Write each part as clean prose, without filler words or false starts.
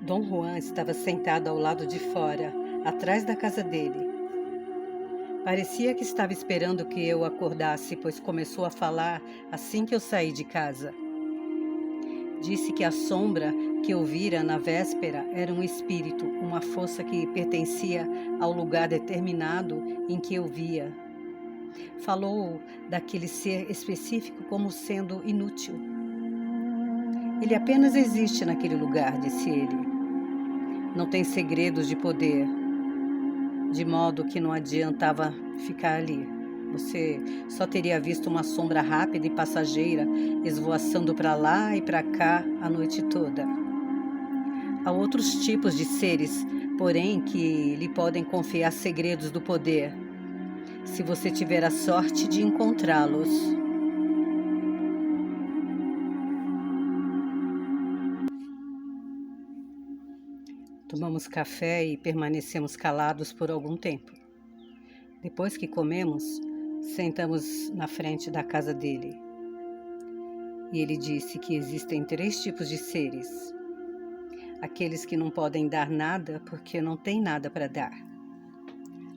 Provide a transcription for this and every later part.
Dom Juan estava sentado ao lado de fora, atrás da casa dele. Parecia que estava esperando que eu acordasse, pois começou a falar assim que eu saí de casa. Disse que a sombra que eu vira na véspera era um espírito, uma força que pertencia ao lugar determinado em que eu via. Falou daquele ser específico como sendo inútil. Ele apenas existe naquele lugar, disse ele. Não tem segredos de poder, de modo que não adiantava ficar ali. Você só teria visto uma sombra rápida e passageira esvoaçando para lá e para cá a noite toda. Há outros tipos de seres, porém, que lhe podem confiar segredos do poder, se você tiver a sorte de encontrá-los. Tomamos café e permanecemos calados por algum tempo. Depois que comemos, sentamos na frente da casa dele. E ele disse que existem 3 tipos de seres. Aqueles que não podem dar nada porque não têm nada para dar.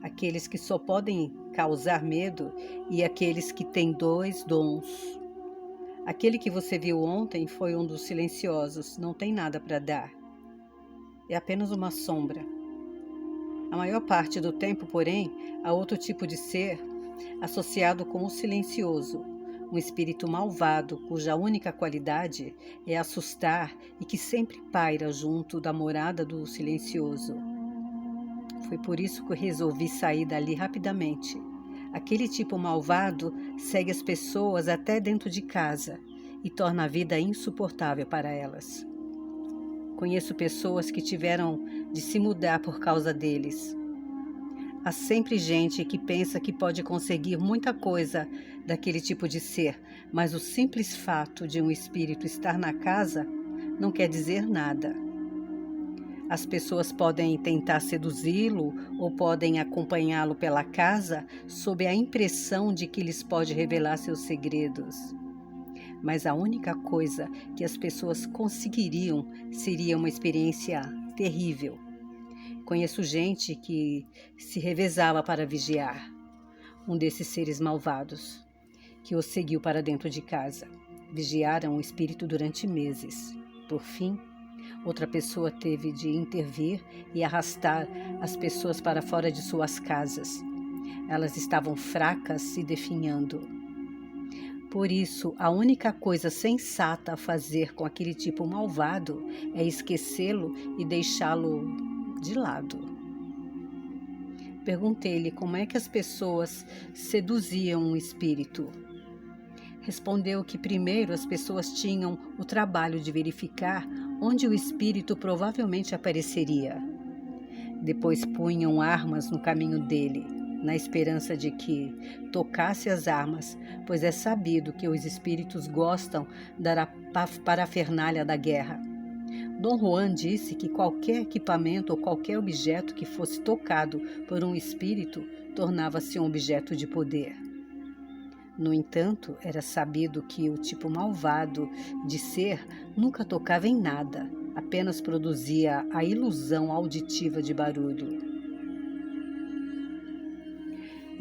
Aqueles que só podem causar medo e aqueles que têm 2 dons. Aquele que você viu ontem foi um dos silenciosos, não tem nada para dar. É apenas uma sombra. A maior parte do tempo, porém, há outro tipo de ser associado com o silencioso, um espírito malvado cuja única qualidade é assustar e que sempre paira junto da morada do silencioso. Foi por isso que eu resolvi sair dali rapidamente. Aquele tipo malvado segue as pessoas até dentro de casa e torna a vida insuportável para elas. Conheço pessoas que tiveram de se mudar por causa deles. Há sempre gente que pensa que pode conseguir muita coisa daquele tipo de ser, mas o simples fato de um espírito estar na casa não quer dizer nada. As pessoas podem tentar seduzi-lo ou podem acompanhá-lo pela casa sob a impressão de que lhes pode revelar seus segredos. Mas a única coisa que as pessoas conseguiriam seria uma experiência terrível. Conheço gente que se revezava para vigiar um desses seres malvados, que o seguiu para dentro de casa. Vigiaram o espírito durante meses. Por fim, outra pessoa teve de intervir e arrastar as pessoas para fora de suas casas. Elas estavam fracas e definhando. Por isso, a única coisa sensata a fazer com aquele tipo malvado é esquecê-lo e deixá-lo de lado. Perguntei-lhe como é que as pessoas seduziam um espírito. Respondeu que primeiro as pessoas tinham o trabalho de verificar onde o espírito provavelmente apareceria. Depois punham armas no caminho dele, na esperança de que tocasse as armas, pois é sabido que os espíritos gostam da parafernália da guerra. Dom Juan disse que qualquer equipamento ou qualquer objeto que fosse tocado por um espírito tornava-se um objeto de poder. No entanto, era sabido que o tipo malvado de ser nunca tocava em nada, apenas produzia a ilusão auditiva de barulho.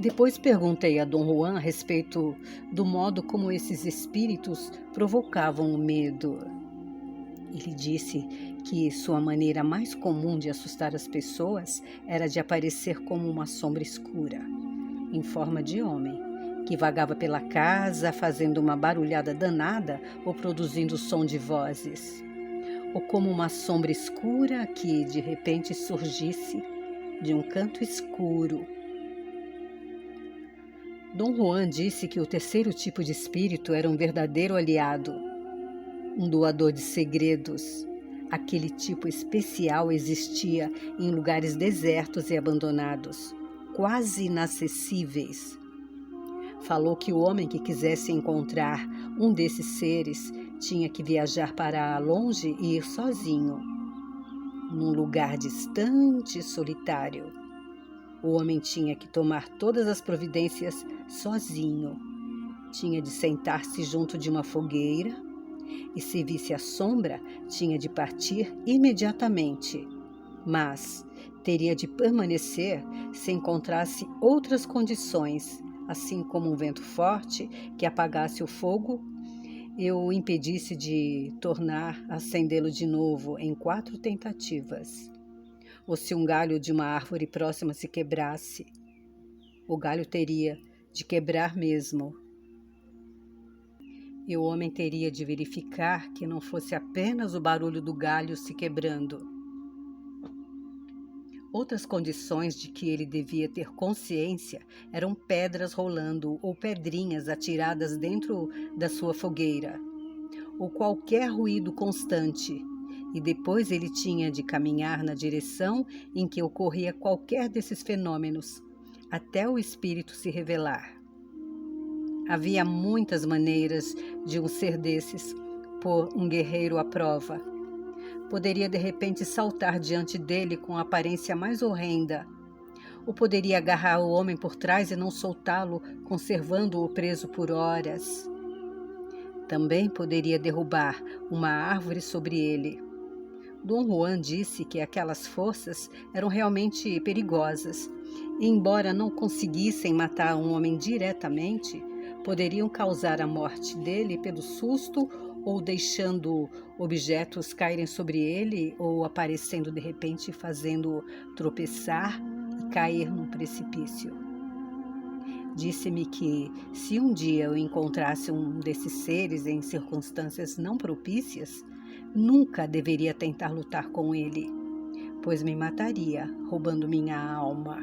Depois perguntei a Dom Juan a respeito do modo como esses espíritos provocavam o medo. Ele disse que sua maneira mais comum de assustar as pessoas era de aparecer como uma sombra escura, em forma de homem, que vagava pela casa fazendo uma barulhada danada ou produzindo som de vozes, ou como uma sombra escura que de repente surgisse de um canto escuro. Dom Juan disse que o terceiro tipo de espírito era um verdadeiro aliado, um doador de segredos. Aquele tipo especial existia em lugares desertos e abandonados, quase inacessíveis. Falou que o homem que quisesse encontrar um desses seres tinha que viajar para longe e ir sozinho, num lugar distante e solitário. O homem tinha que tomar todas as providências sozinho. Tinha de sentar-se junto de uma fogueira e se visse a sombra, tinha de partir imediatamente, mas teria de permanecer se encontrasse outras condições, assim como um vento forte que apagasse o fogo e o impedisse de tornar a acendê-lo de novo em 4 tentativas. Ou se um galho de uma árvore próxima se quebrasse, o galho teria de quebrar mesmo. E o homem teria de verificar que não fosse apenas o barulho do galho se quebrando. Outras condições de que ele devia ter consciência eram pedras rolando ou pedrinhas atiradas dentro da sua fogueira, ou qualquer ruído constante, e depois ele tinha de caminhar na direção em que ocorria qualquer desses fenômenos, até o espírito se revelar. Havia muitas maneiras de um ser desses pôr um guerreiro à prova. Poderia de repente saltar diante dele com a aparência mais horrenda, ou poderia agarrar o homem por trás e não soltá-lo, conservando-o preso por horas. Também poderia derrubar uma árvore sobre ele. Dom Juan disse que aquelas forças eram realmente perigosas, e embora não conseguissem matar um homem diretamente, poderiam causar a morte dele pelo susto ou deixando objetos caírem sobre ele ou aparecendo de repente fazendo-o tropeçar e cair num precipício. Disse-me que, se um dia eu encontrasse um desses seres em circunstâncias não propícias, nunca deveria tentar lutar com ele, pois me mataria, roubando minha alma.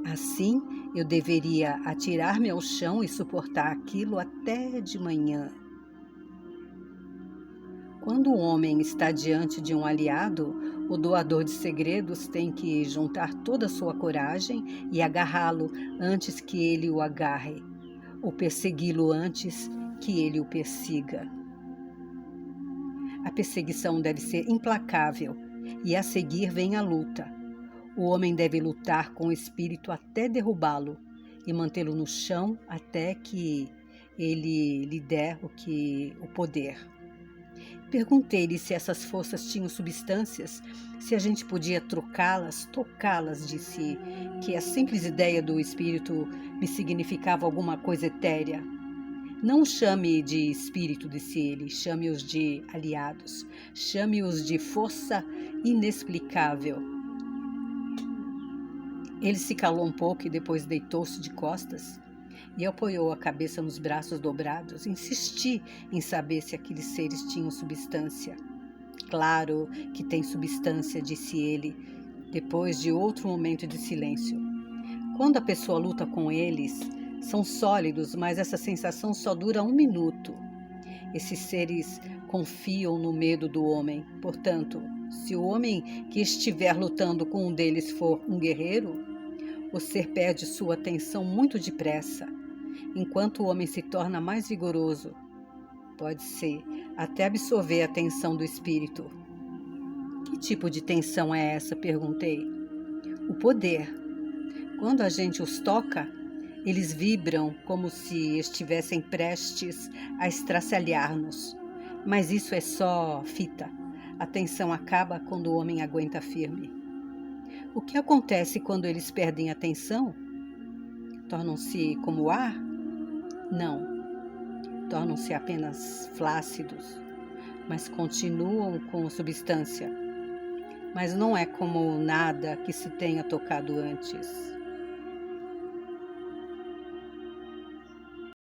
Assim, eu deveria atirar-me ao chão e suportar aquilo até de manhã. Quando o homem está diante de um aliado, o doador de segredos tem que juntar toda a sua coragem e agarrá-lo antes que ele o agarre, ou persegui-lo antes que ele o persiga. A perseguição deve ser implacável e a seguir vem a luta. O homem deve lutar com o espírito até derrubá-lo e mantê-lo no chão até que ele lhe der o poder. Perguntei-lhe se essas forças tinham substâncias, se a gente podia trocá-las, tocá-las. Disse que a simples ideia do espírito me significava alguma coisa etérea. Não chame de espírito, disse ele, chame-os de aliados, chame-os de força inexplicável. Ele se calou um pouco e depois deitou-se de costas e apoiou a cabeça nos braços dobrados. Insisti em saber se aqueles seres tinham substância. Claro que tem substância, disse ele, depois de outro momento de silêncio. Quando a pessoa luta com eles, são sólidos, mas essa sensação só dura 1 minuto. Esses seres confiam no medo do homem. Portanto, se o homem que estiver lutando com um deles for um guerreiro, o ser perde sua atenção muito depressa. Enquanto o homem se torna mais vigoroso, pode-se até absorver a atenção do espírito. Que tipo de tensão é essa? Perguntei. O poder. Quando a gente os toca, eles vibram como se estivessem prestes a estraçalhar-nos. Mas isso é só fita. A tensão acaba quando o homem aguenta firme. O que acontece quando eles perdem a tensão? Tornam-se como o ar? Não. Tornam-se apenas flácidos, mas continuam com substância. Mas não é como nada que se tenha tocado antes.